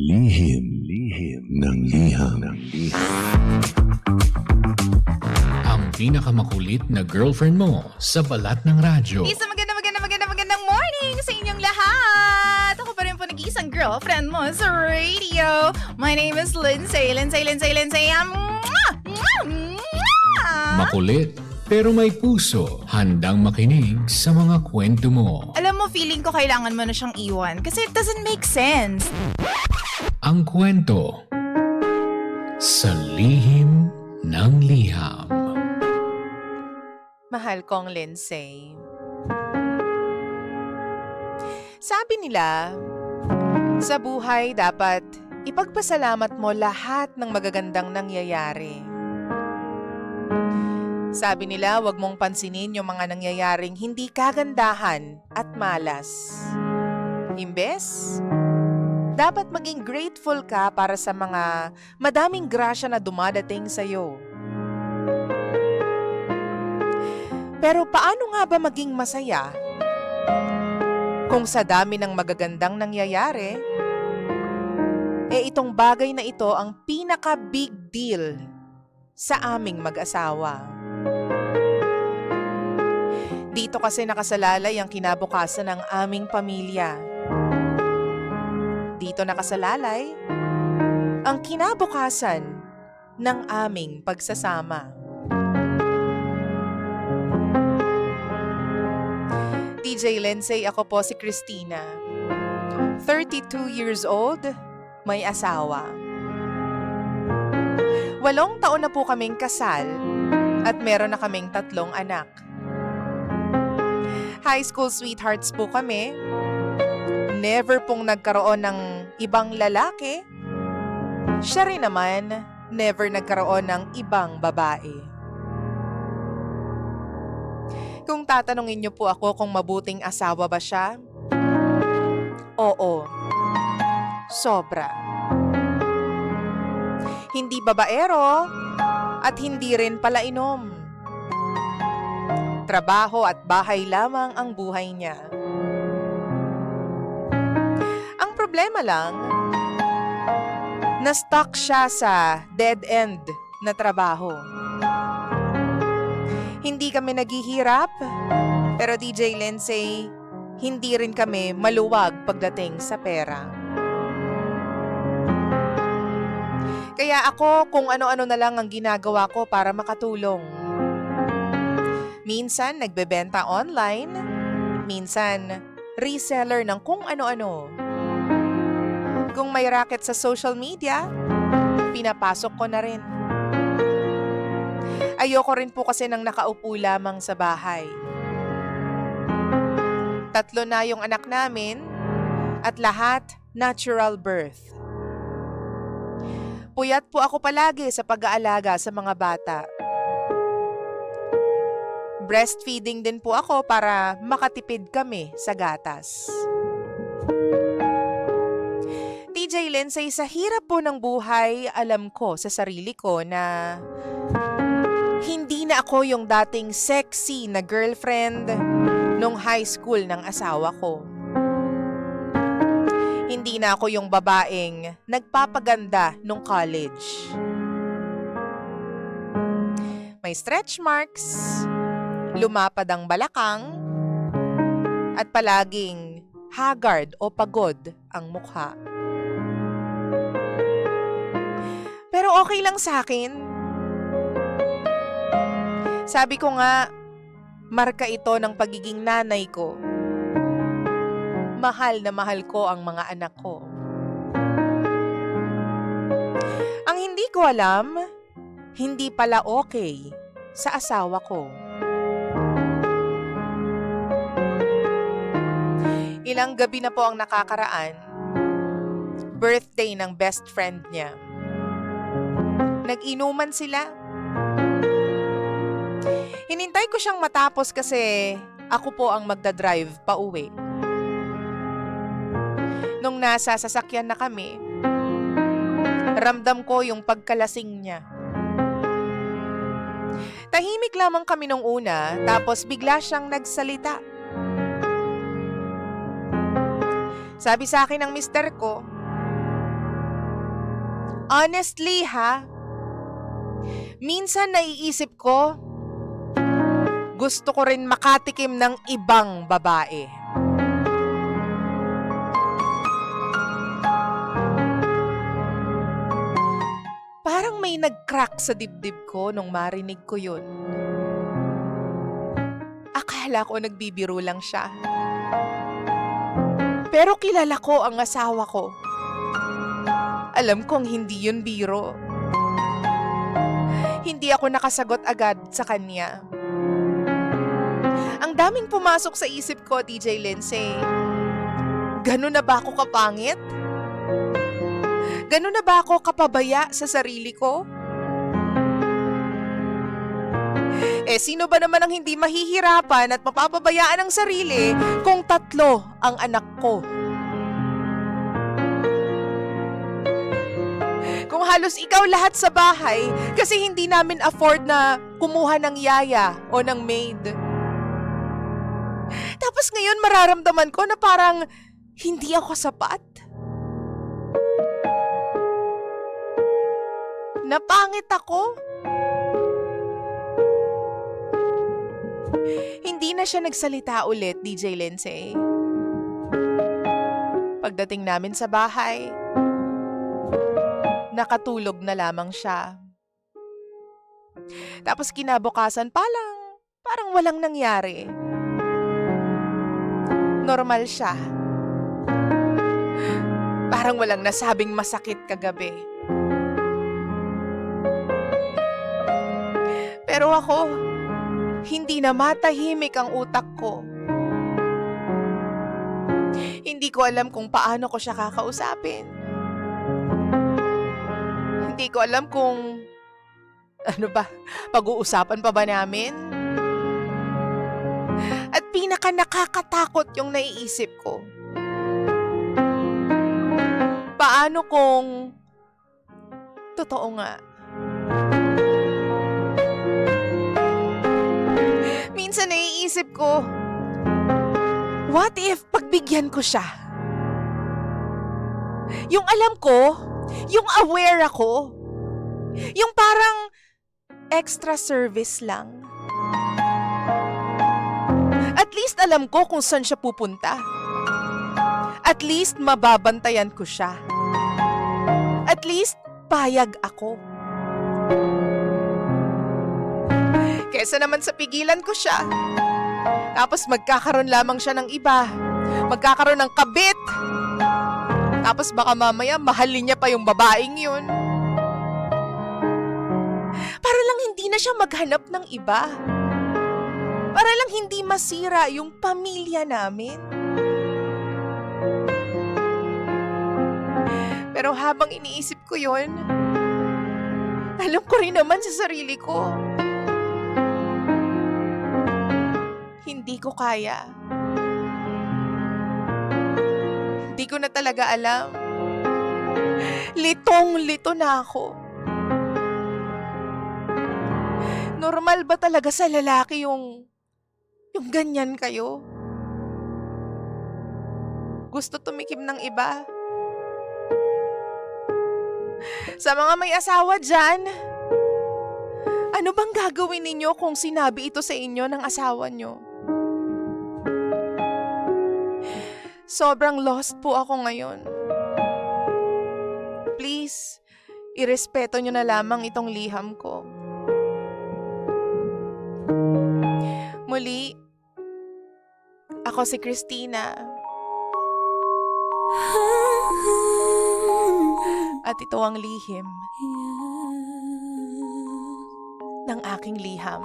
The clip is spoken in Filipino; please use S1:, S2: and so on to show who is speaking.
S1: Lihim ng liham.
S2: Ang pinakamakulit na girlfriend mo sa balat ng radyo.
S3: Isang magandang morning sa inyong lahat! Ako pa rin po nag-iisang girlfriend mo sa radio. My name is Lindsay.
S2: Makulit pero may puso, handang makinig sa mga kwento mo.
S3: Alam mo, feeling ko kailangan mo na siyang iwan kasi it doesn't make sense.
S2: Ang kwento sa lihim ng liham.
S3: Mahal kong Lindsay. Sabi nila, sa buhay dapat ipagpasalamat mo lahat ng magagandang nangyayari. Sabi nila, huwag mong pansinin yung mga nangyayaring hindi kagandahan at malas. Imbes, dapat maging grateful ka para sa mga madaming grasya na dumadating sa'yo. Pero paano nga ba maging masaya kung sa dami ng magagandang nangyayari, itong bagay na ito ang pinaka-big deal sa aming mag-asawa. Dito kasi nakasalalay ang kinabukasan ng aming pamilya. Dito nakasalalay ang kinabukasan ng aming pagsasama. DJ Lindsay, ako po si Christina. 32 years old, may asawa. 8 taon na po kaming kasal at meron na kaming 3 anak. High school sweethearts po kami. Never pong nagkaroon ng ibang lalaki. Siya rin naman, never nagkaroon ng ibang babae. Kung tatanungin niyo po ako kung mabuting asawa ba siya? Oo. Sobra. Hindi babaero at hindi rin palainom. Trabaho at bahay lamang ang buhay niya. Ang problema lang, na-stuck siya sa dead end na trabaho. Hindi kami naghihirap, pero DJ Lindsay, hindi rin kami maluwag pagdating sa pera. Kaya ako kung ano-ano na lang ang ginagawa ko para makatulong. Minsan nagbebenta online, minsan reseller ng kung ano-ano. Kung may racket sa social media, pinapasok ko na rin. Ayoko rin po kasi nang nakaupo lamang sa bahay. 3 na yung anak namin at lahat natural birth. Puyat po ako palagi sa pag-aalaga sa mga bata. Breastfeeding din po ako para makatipid kami sa gatas. TJ Lindsay, sa hirap po ng buhay, alam ko sa sarili ko na hindi na ako yung dating sexy na girlfriend nung high school ng asawa ko. Hindi na ako yung babaeng nagpapaganda nung college. May stretch marks, lumapad ang balakang, at palaging haggard o pagod ang mukha. Pero okay lang sa akin. Sabi ko nga, marka ito ng pagiging nanay ko. Mahal na mahal ko ang mga anak ko. Ang hindi ko alam, hindi pala okay sa asawa ko. Ilang gabi na po ang nakakaraan, birthday ng best friend niya. Nag-inuman sila. Hinintay ko siyang matapos kasi ako po ang magdadrive pa uwi. Nung nasa sasakyan na kami, ramdam ko yung pagkalasing niya. Tahimik lamang kami nung una, tapos bigla siyang nagsalita. Sabi sa akin ng mister ko, Honestly ha, minsan naiisip ko, gusto ko rin makatikim ng ibang babae. Parang may nag-crack sa dibdib ko nung marinig ko yun. Akala ko nagbibiro lang siya. Pero kilala ko ang asawa ko. Alam kong hindi yun biro. Hindi ako nakasagot agad sa kanya. Ang daming pumasok sa isip ko, DJ Lindsay. Ganun na ba ako kapangit? Ganun na ba ako kapabaya sa sarili ko? Sino ba naman ang hindi mahihirapan at mapapabayaan ang sarili kung 3 ang anak ko? Kung halos ikaw lahat sa bahay kasi hindi namin afford na kumuha ng yaya o ng maid. Tapos ngayon mararamdaman ko na parang hindi ako sapat. Napangit ako. Hindi na siya nagsalita ulit, DJ Lindsay. Pagdating namin sa bahay, nakatulog na lamang siya. Tapos kinabukasan parang walang nangyari. Normal siya. Parang walang nasabing masakit kagabi. Pero ako, hindi na matahimik ang utak ko. Hindi ko alam kung paano ko siya kakausapin. Hindi ko alam kung pag-uusapan pa ba namin? At pinaka nakakatakot yung naiisip ko. Paano kung totoo nga? Minsan naiisip ko, what if pagbigyan ko siya? Yung alam ko, yung aware ako, yung parang extra service lang. At least alam ko kung saan siya pupunta. At least mababantayan ko siya. At least payag ako. Kesa naman sa pigilan ko siya. Tapos magkakaroon lamang siya ng iba. Magkakaroon ng kabit. Tapos baka mamaya mahalin niya pa yung babaeng yun. Para lang hindi na siya maghanap ng iba. Para lang hindi masira yung pamilya namin. Pero habang iniisip ko yun, alam ko rin naman sa sarili ko, hindi ko kaya. Hindi ko na talaga alam. Litong-lito na ako. Normal ba talaga sa lalaki yung ganyan kayo? Gusto tumikim ng iba? Sa mga may asawa dyan, ano bang gagawin ninyo kung sinabi ito sa inyo ng asawa nyo? Sobrang lost po ako ngayon. Please, irespeto nyo na lamang itong liham ko. Muli, ako si Christina. At ito ang lihim ng aking liham.